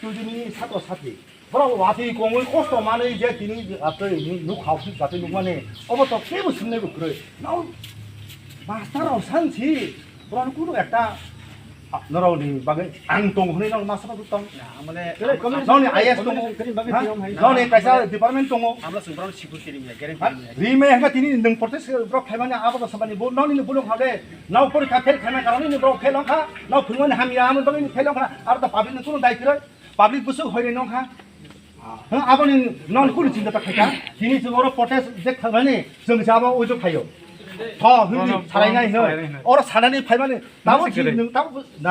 student satu satu. Berapa waktu kongul kos mana je ini apa nuk hafid kata nuk mana. Apa tu kau sebenarnya berkerja. Now master awsan sih. Berapa kudu kita naraw ni bagai angtong huni nang master tu tong. Nau ni IS tong. Nau ni kaisa department tong. আমরা supreme security রিমে guarantee Rime hingga tini neng protes bro kemana apa tu sampai ni bu. Nau ni bulung hade. Nau pun kafir kemana kalau ni bro kelong ha. Nau pungan hamil amun tu ni kelong ha. Arda public ni tu dai kira. Public busuk hoi ni nong ha. Apa ni non kulit cinta tak kaya, ini semua orang protes je kemana ni, semua siapa ujung kayu. Tho, ini sarai ni, orang sarai ni, payah ni, tahu sih,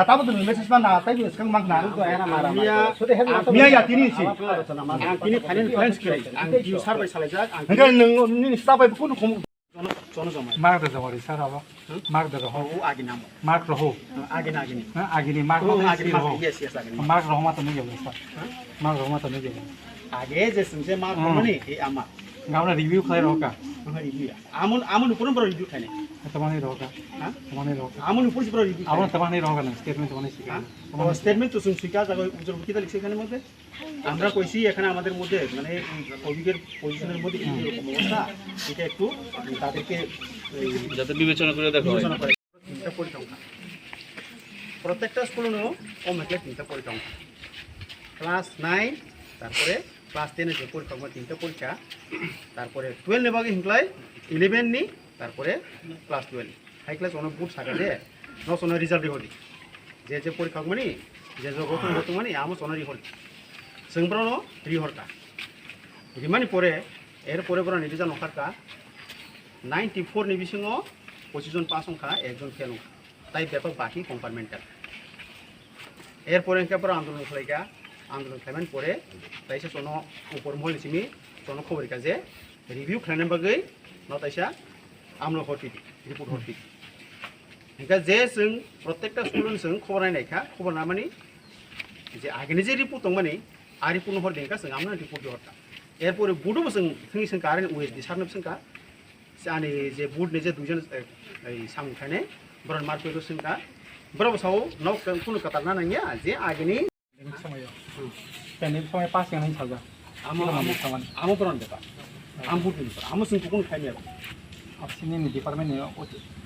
tahu tu message mana, tapi sekarang mak nak. Mia ya tini sih. তিনি final plans করে আঙ্কি survey চালাই যাক Enggak neng ni siapa yang kudu kamu. জন জমা Mark dah jawari sar apa? Mark dah roh. ও আগে নাম Mark roh. আগে না আগে নি Agi ni Mark ও roh. আগে Agi না roh. ইয়েস ইয়েস আগে নি Mark roh mata ni jawari sar. Mark roh mata ni jawari. আগে যে শুনছে মা কোমনি এই আমা Gak ada review kali roh ka. Review আমন আমন উপর বড় রিভিউ খাইনে Temani roh ka. হ্যাঁ Temani roh ka. আমন উপর বড় review Abang temani roh ka na. Statement temani sih. হ্যাঁ স্টেটমেন্ট তো শুন সুইকা জায়গা উজ্জ্বল কিতা লিখছে এখানের মধ্যে আমরা কইছি এখানে আমাদের মধ্যে মানে অভিজ্ঞের পজিশনের মধ্যে এই রকম অবস্থা এটা একটু তাদেরকে যাতে বিবেচনা করে দেখো বিবেচনা করে তিনটা পরিসংখ্যা প্রত্যেকটা স্কুলেও কম একলে তিনটা পরিসংখ্যা ক্লাস 9 তারপরে ক্লাস 10 এর যে পরীক্ষা তিনটা পরীক্ষা তারপরে 12 নেবাগে হিংলাই 11 নি তারপরে ক্লাস 12 হাই ক্লাস অনেক বুট থাকে দে নসনের রেজাল্ট হলি যে পরীক্ষা মানে যে গঠন গঠন মানে আমো সনারি হল जोंब्रानो रिहरका रिमानि परे एर परे बरा निजा नखारका 94 नि बिसिङो 25 जन पास अंखा एकजन फेल अंखा ताई बेपक बाकी कम्पार्टमेन्टाल एर परे के बरा आन्दोलन खालायगा आन्दोलन खालायमान परे ताइसा सोनो ऊपर महल सिमी सोनो खबरका जे रिभिउ खालायनाय बागै न ताइसा आमनो हरति रिपोर्ट हरति इनका जे जों प्रत्येकटा स्टुडेन्ट जों खबर नायनायखा खबर ना माने जे आगेनि जे रिपोर्ट दं माने आरि पुनो हर देंका जों आमनो रिपोर्ट हरता एरपरे बुडबो जों थोंनि जों कारेन ओएसडि सारनब जोंका जानि जे बुड ने जे दुजन ओइ सामखाने ब्रन मार्केट जोंका ब्रबो साव नौ कुनो कतारना नांगिया जे आगेनि समय. Pendek समय pas yang ini saja. आमो आमो ब्रन देता आम बुड नि आमो जों कुनो खाइने Apa sini ni department ni,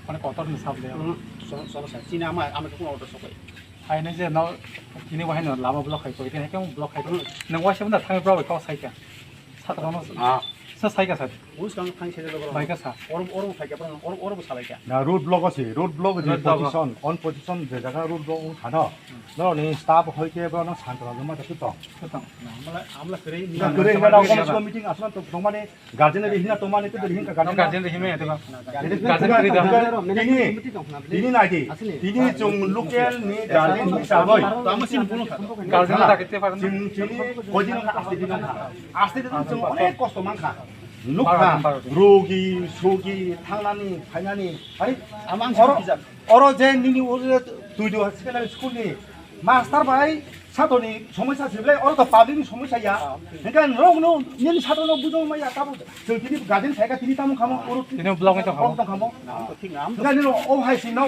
mana kotor ni sab deh. सरो सा सिना आमा आमा कुनो अर्डर सकै Ini je now ini wahai ni lama blok hai, kau ini kan blok hai. Nang wahai siapa dah thangai berapa kau sai ka? Satu orang sa sai ka sa. उस गां थां सेले ब्रन Baik ka sa. और फाइका ब्रन और सालायका Nah road block sih, road block di position, on position je jaga road block ada. Nau ni staff hoi ke bro nang santra lama tapi toh. Betul. Amla Amla करे Nah kira hingga dah komisi meeting asal tu tong mana garden ada hingga tong mana itu dari hingga garden. Gajian dah hime itu bang. Jadi Gajian kiri dah. ini nanti, ini cung local ni garden ni sabai. तो आमो सिन पुनो खा Gajian dah kita pakai. Sini kojin ka asli itu cung onek kosto mangka. Lukha, rogi, sogi, tanglani, kanyani. Hari आमां orang je ni orang tujuh sekolah sekolah ni master bai satu ni সমস্যা ছিল orang tu public ni সমস্যা ya. Kan orang no ni satu no bujo maya tahu. Jadi garden saya kan tini tamu kamu urut. Ini blok itu kamu. Kamu. ठीक नाम Kan ni oh hai sih no.